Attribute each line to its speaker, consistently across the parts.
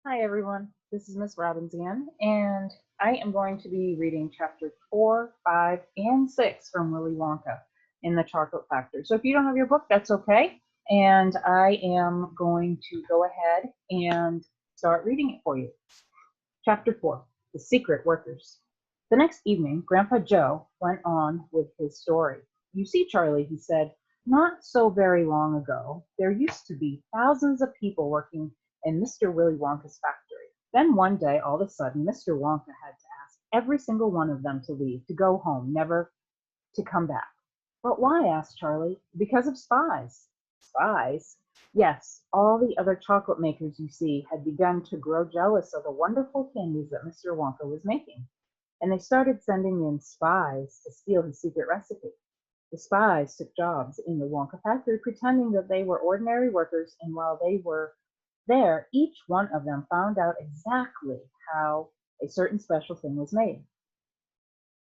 Speaker 1: Hi everyone, this is Miss Robinson, and I am going to be reading chapter 4, 5, and 6 from Willy Wonka in the Chocolate Factory. So if you don't have your book, that's okay, and I am going to go ahead and start reading it for you. Chapter 4, The Secret Workers. The next evening, Grandpa Joe went on with his story. You see, Charlie, he said, not so very long ago, there used to be thousands of people working in Mr. Willy Wonka's factory. Then one day, all of a sudden, Mr. Wonka had to ask every single one of them to leave, to go home, never to come back. But why? Asked Charlie. Because of spies. Spies? Yes, all the other chocolate makers you see had begun to grow jealous of the wonderful candies that Mr. Wonka was making, and they started sending in spies to steal his secret recipe. The spies took jobs in the Wonka factory pretending that they were ordinary workers, and while they were there, each one of them found out exactly how a certain special thing was made.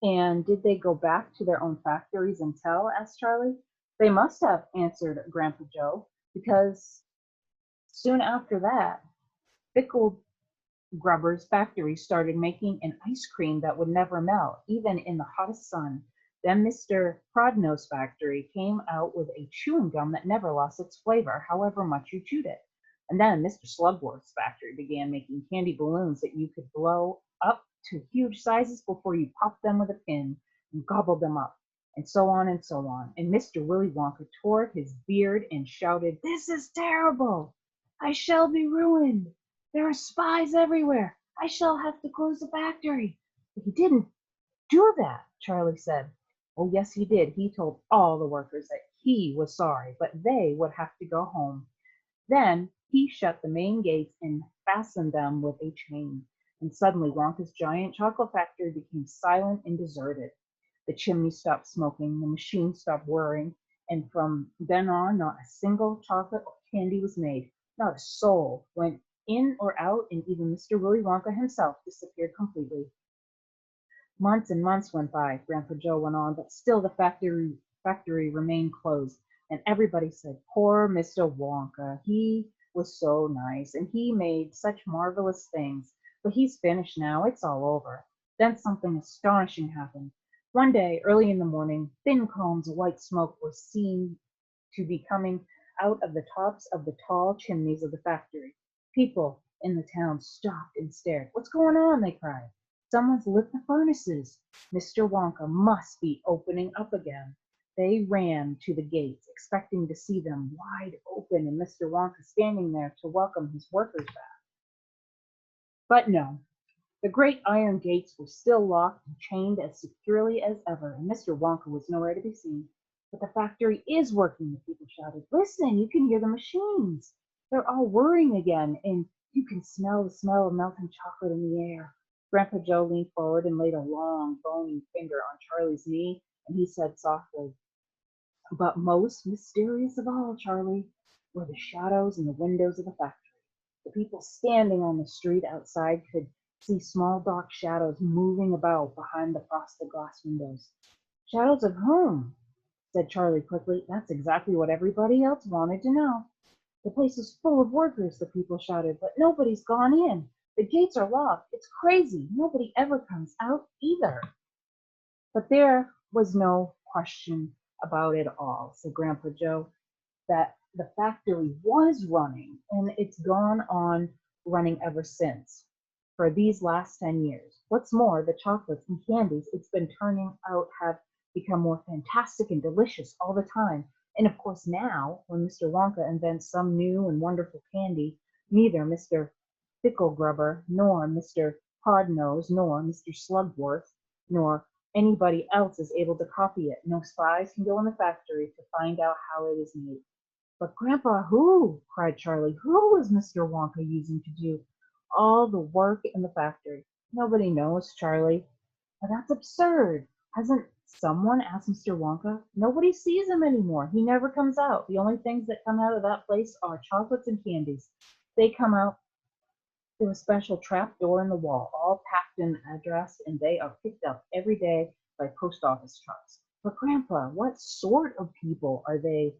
Speaker 1: And did they go back to their own factories and tell? Asked Charlie. They must have, answered Grandpa Joe, because soon after that, Pickle Grubber's factory started making an ice cream that would never melt, even in the hottest sun. Then Mr. Prodno's factory came out with a chewing gum that never lost its flavor, however much you chewed it. And then Mr. Slugworth's factory began making candy balloons that you could blow up to huge sizes before you popped them with a pin and gobbled them up, and so on and so on. And Mr. Willy Wonka tore his beard and shouted, "This is terrible! I shall be ruined! There are spies everywhere! I shall have to close the factory!" But he didn't do that, Charlie said. Oh, yes, he did. He told all the workers that he was sorry, but they would have to go home. Then he shut the main gates and fastened them with a chain. And suddenly Wonka's giant chocolate factory became silent and deserted. The chimney stopped smoking, the machine stopped whirring, and from then on not a single chocolate or candy was made. Not a soul went in or out, and even Mr. Willy Wonka himself disappeared completely. Months and months went by, Grandpa Joe went on, but still the factory remained closed, and everybody said, "Poor Mr. Wonka, he was so nice, and he made such marvelous things, but he's finished now, it's all over." Then something astonishing happened. One day, early in the morning, thin columns of white smoke were seen to be coming out of the tops of the tall chimneys of the factory. People in the town stopped and stared. "What's going on?" they cried. "Someone's lit the furnaces. Mr. Wonka must be opening up again." They ran to the gates, expecting to see them wide open and Mr. Wonka standing there to welcome his workers back. But no, the great iron gates were still locked and chained as securely as ever, and Mr. Wonka was nowhere to be seen. "But the factory is working," the people shouted. "Listen, you can hear the machines. They're all whirring again, and you can smell the smell of melting chocolate in the air." Grandpa Joe leaned forward and laid a long, bony finger on Charlie's knee, and he said softly, "But most mysterious of all, Charlie, were the shadows in the windows of the factory. The people standing on the street outside could see small dark shadows moving about behind the frosted glass windows." "Shadows of whom?" said Charlie quickly. That's exactly what everybody else wanted to know. "The place is full of workers," the people shouted, "but nobody's gone in. The gates are locked. It's crazy. Nobody ever comes out either." But there was no question about it all, said Grandpa Joe, that the factory was running, and it's gone on running ever since for these last 10 years. What's more, the chocolates and candies it's been turning out have become more fantastic and delicious all the time. And of course, now, when Mr. Wonka invents some new and wonderful candy, neither Mr. Picklegrubber, nor Mr. Podnose, nor Mr. Slugworth, nor anybody else is able to copy it. No spies can go in the factory to find out how it is made. "But Grandpa, who?" cried Charlie. "Who was Mr. Wonka using to do all the work in the factory?" "Nobody knows, Charlie." "But that's absurd. Hasn't someone asked Mr. Wonka? Nobody sees him anymore. He never comes out. The only things that come out of that place are chocolates and candies. They come out through a special trap door in the wall, all packed and addressed, and they are picked up every day by post office trucks." "But Grandpa, what sort of people are they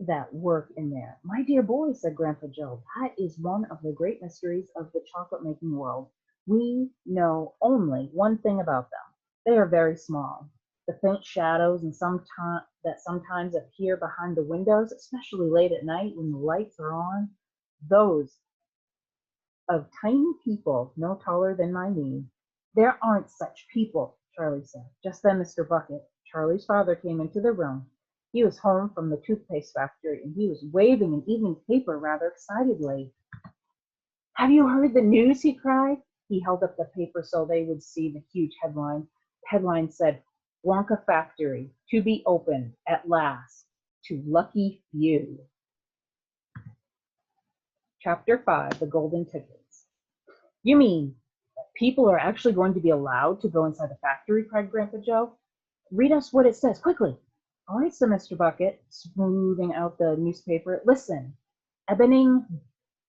Speaker 1: that work in there. My dear boy, said Grandpa Joe, that is one of the great mysteries of the chocolate making world. We know only one thing about them. They are very small. The faint shadows that sometimes appear behind the windows, especially late at night when the lights are on, those of tiny people no taller than my knee. There aren't such people, Charlie said. Just then Mr. Bucket, Charlie's father, came into the room. He was home from the toothpaste factory, and he was waving an evening paper rather excitedly. Have you heard the news? He cried. He held up the paper so they would see the huge headline. The headline said, Wonka Factory, to be opened at last, to lucky few. Chapter 5, The Golden Tickets. You mean people are actually going to be allowed to go inside the factory? Cried Grandpa Joe. Read us what it says, quickly. All right, said Mr. Bucket, smoothing out the newspaper. Listen. Evening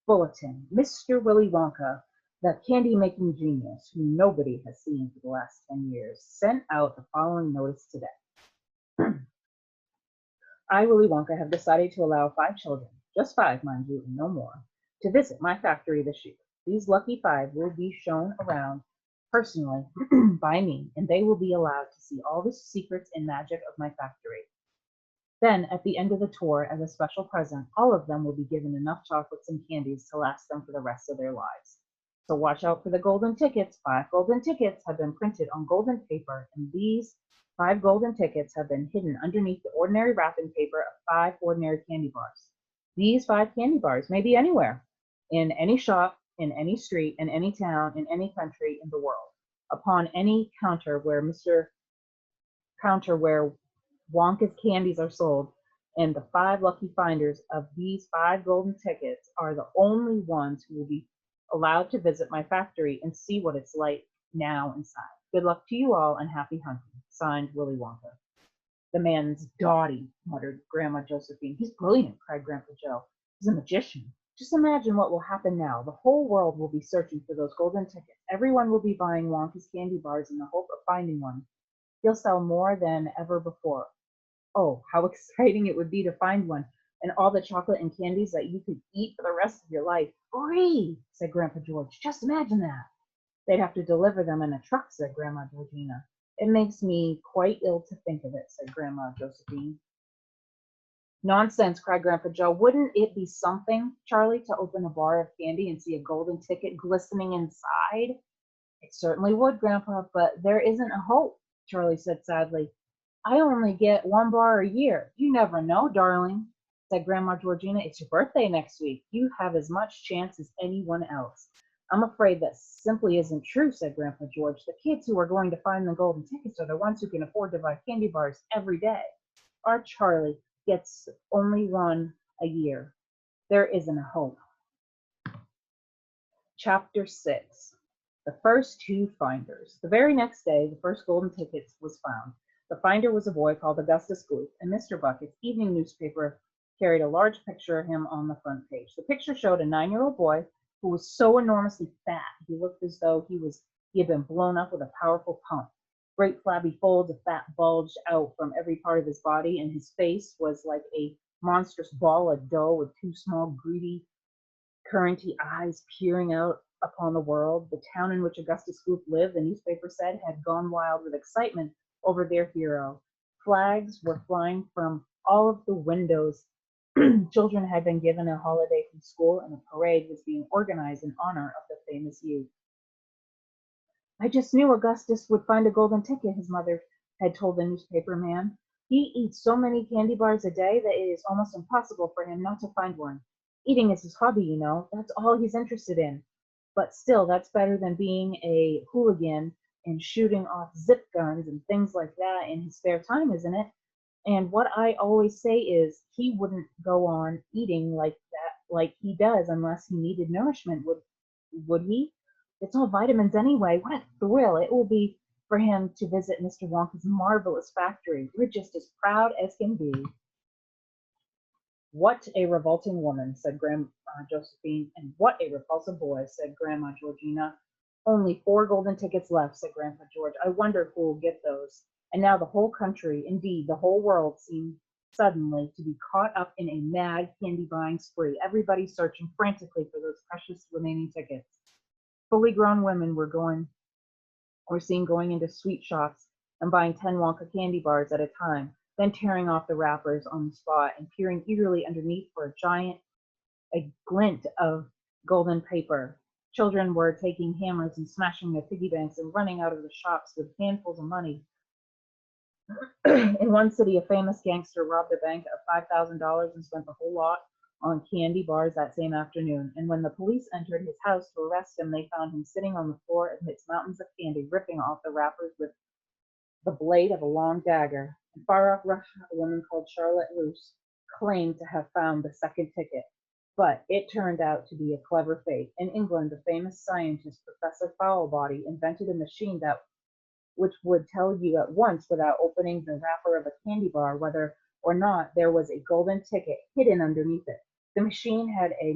Speaker 1: Bulletin. Mr. Willy Wonka, the candy-making genius who nobody has seen for the last 10 years, sent out the following notice today. I, Willy Wonka, have decided to allow 5 children, just 5, mind you, and no more, to visit my factory this year. These lucky 5 will be shown around personally by me, and they will be allowed to see all the secrets and magic of my factory. Then, at the end of the tour, as a special present, all of them will be given enough chocolates and candies to last them for the rest of their lives. So watch out for the golden tickets. 5 golden tickets have been printed on golden paper, and these 5 golden tickets have been hidden underneath the ordinary wrapping paper of 5 ordinary candy bars. These 5 candy bars may be anywhere, in any shop, in any street, in any town, in any country in the world, upon any counter where Wonka's candies are sold, and the 5 lucky finders of these 5 golden tickets are the only ones who will be allowed to visit my factory and see what it's like now inside. Good luck to you all and happy hunting. Signed, Willy Wonka. The man's dotty, muttered Grandma Josephine. He's brilliant, cried Grandpa Joe. He's a magician. Just imagine what will happen now. The whole world will be searching for those golden tickets. Everyone will be buying Wonka's candy bars in the hope of finding one. He'll sell more than ever before. Oh, how exciting it would be to find one, and all the chocolate and candies that you could eat for the rest of your life. Free, said Grandpa George. Just imagine that. They'd have to deliver them in a truck, said Grandma Georgina. It makes me quite ill to think of it, said Grandma Josephine. Nonsense, cried Grandpa Joe. Wouldn't it be something, Charlie, to open a bar of candy and see a golden ticket glistening inside? It certainly would, Grandpa, but there isn't a hope, Charlie said sadly. I only get 1 bar a year. You never know, darling, said Grandma Georgina. It's your birthday next week. You have as much chance as anyone else. I'm afraid that simply isn't true, said Grandpa George. The kids who are going to find the golden tickets are the ones who can afford to buy candy bars every day. Our Charlie gets only 1 a year. There isn't a hope. Chapter 6. The First 2 Finders. The very next day, the first golden ticket was found. The finder was a boy called Augustus Gloop, and Mr. Bucket's evening newspaper carried a large picture of him on the front page. The picture showed a 9-year-old boy who was so enormously fat he looked as though he had been blown up with a powerful pump. Great flabby folds of fat bulged out from every part of his body, and his face was like a monstrous ball of dough with 2 small, greedy, curranty eyes peering out upon the world. The town in which Augustus Gloop lived, the newspaper said, had gone wild with excitement over their hero. Flags were flying from all of the windows. Children had been given a holiday from school, and a parade was being organized in honor of the famous youth. I just knew Augustus would find a golden ticket, his mother had told the newspaper man. He eats so many candy bars a day that it is almost impossible for him not to find one. Eating is his hobby, you know. That's all he's interested in. But still, that's better than being a hooligan and shooting off zip guns and things like that in his spare time, isn't it? And what I always say is he wouldn't go on eating like that, like he does, unless he needed nourishment, would he? It's all vitamins anyway. What a thrill it will be for him to visit Mr. Wonka's marvelous factory. We're just as proud as can be. What a revolting woman, said Grandma Josephine, and what a repulsive boy, said Grandma Georgina. Only 4 golden tickets left, said Grandpa George. I wonder who will get those. And now the whole country, indeed the whole world, seemed suddenly to be caught up in a mad candy buying spree, everybody searching frantically for those precious remaining tickets. Fully grown women were seen going into sweet shops and buying 10 Wonka candy bars at a time, then tearing off the wrappers on the spot and peering eagerly underneath for a glint of golden paper. Children were taking hammers and smashing their piggy banks and running out of the shops with handfuls of money. In one city, a famous gangster robbed a bank of $5,000 and spent the whole lot on candy bars that same afternoon. And when the police entered his house to arrest him, they found him sitting on the floor amidst mountains of candy, ripping off the wrappers with the blade of a long dagger. In far off Russia, a woman called Charlotte Russe claimed to have found the second ticket, but it turned out to be a clever fake. In England, the famous scientist Professor Foulbody invented a machine which would tell you at once without opening the wrapper of a candy bar whether or not there was a golden ticket hidden underneath it. The machine had a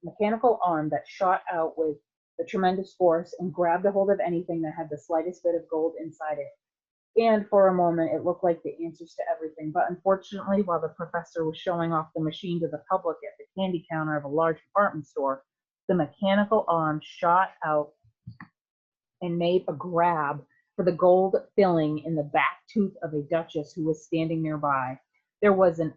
Speaker 1: mechanical arm that shot out with a tremendous force and grabbed a hold of anything that had the slightest bit of gold inside it. And for a moment, it looked like the answers to everything. But unfortunately, while the professor was showing off the machine to the public at the candy counter of a large department store, the mechanical arm shot out and made a grab for the gold filling in the back tooth of a duchess who was standing nearby. There was an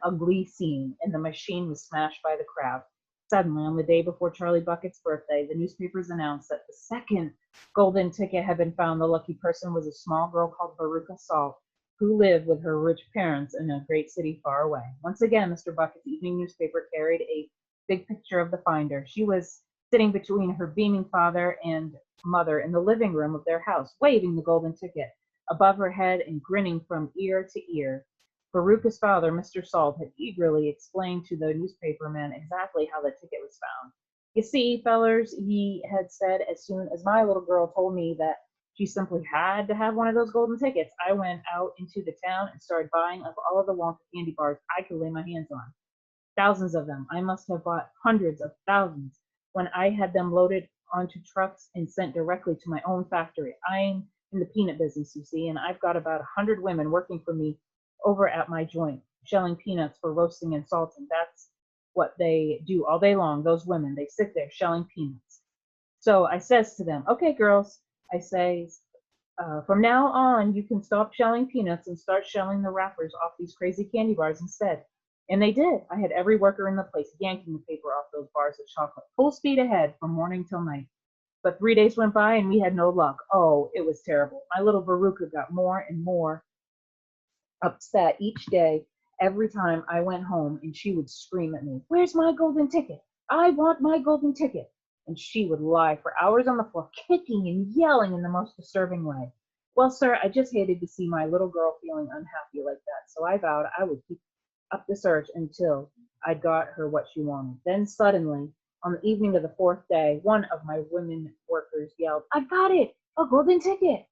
Speaker 1: ugly scene, and the machine was smashed by the crowd. Suddenly, on the day before Charlie Bucket's birthday, the newspapers announced that the second golden ticket had been found. The lucky person was a small girl called Veruca Salt, who lived with her rich parents in a great city far away. Once again, Mr. Bucket's evening newspaper carried a big picture of the finder. She was sitting between her beaming father and mother in the living room of their house, waving the golden ticket above her head and grinning from ear to ear. Veruca's father, Mr. Salt, had eagerly explained to the newspaperman exactly how the ticket was found. You see, fellers, he had said, as soon as my little girl told me that she simply had to have one of those golden tickets, I went out into the town and started buying up all of the Wonka candy bars I could lay my hands on. Thousands of them. I must have bought hundreds of thousands. When I had them loaded onto trucks and sent directly to my own factory. I'm in the peanut business, you see, and I've got about 100 women working for me over at my joint, shelling peanuts for roasting and salting. That's what they do all day long, those women. They sit there shelling peanuts. So I says to them, okay, girls, I say, from now on, you can stop shelling peanuts and start shelling the wrappers off these crazy candy bars instead. And they did. I had every worker in the place yanking the paper off those bars of chocolate, full speed ahead from morning till night. But 3 days went by and we had no luck. Oh, it was terrible. My little Veruca got more and more upset each day, every time I went home, and she would scream at me, "Where's my golden ticket? I want my golden ticket." And she would lie for hours on the floor, kicking and yelling in the most disturbing way. Well, sir, I just hated to see my little girl feeling unhappy like that, so I vowed I would keep up the search until I'd got her what she wanted. Then suddenly, on the evening of the fourth day, one of my women workers yelled, "I've got it, a golden ticket."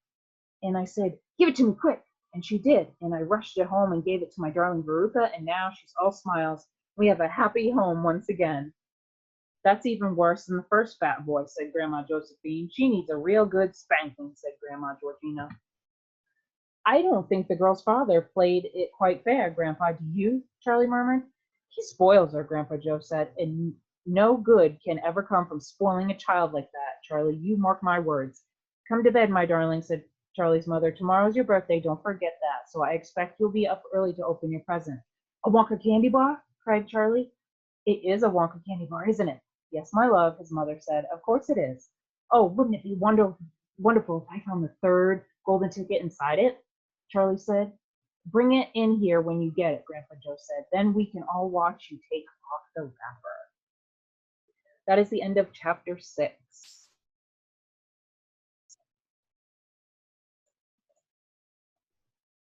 Speaker 1: And I said, "Give it to me quick." And she did. And I rushed it home and gave it to my darling Veruca, and now she's all smiles. We have a happy home once again. That's even worse than the first fat boy, said Grandma Josephine. She needs a real good spanking, said Grandma Georgina. I don't think the girl's father played it quite fair, Grandpa. Do you? Charlie murmured. He spoils her, Grandpa Joe said, and no good can ever come from spoiling a child like that, Charlie. You mark my words. Come to bed, my darling, said Charlie's mother. Tomorrow's your birthday. Don't forget that. So I expect you'll be up early to open your present. A Wonka candy bar? Cried Charlie. It is a Wonka candy bar, isn't it? Yes, my love, his mother said. Of course it is. Oh, wouldn't it be wonderful if I found the third golden ticket inside it? Charlie said. Bring it in here when you get it, Grandpa Joe said. Then we can all watch you take off the wrapper. That is the end of chapter 6.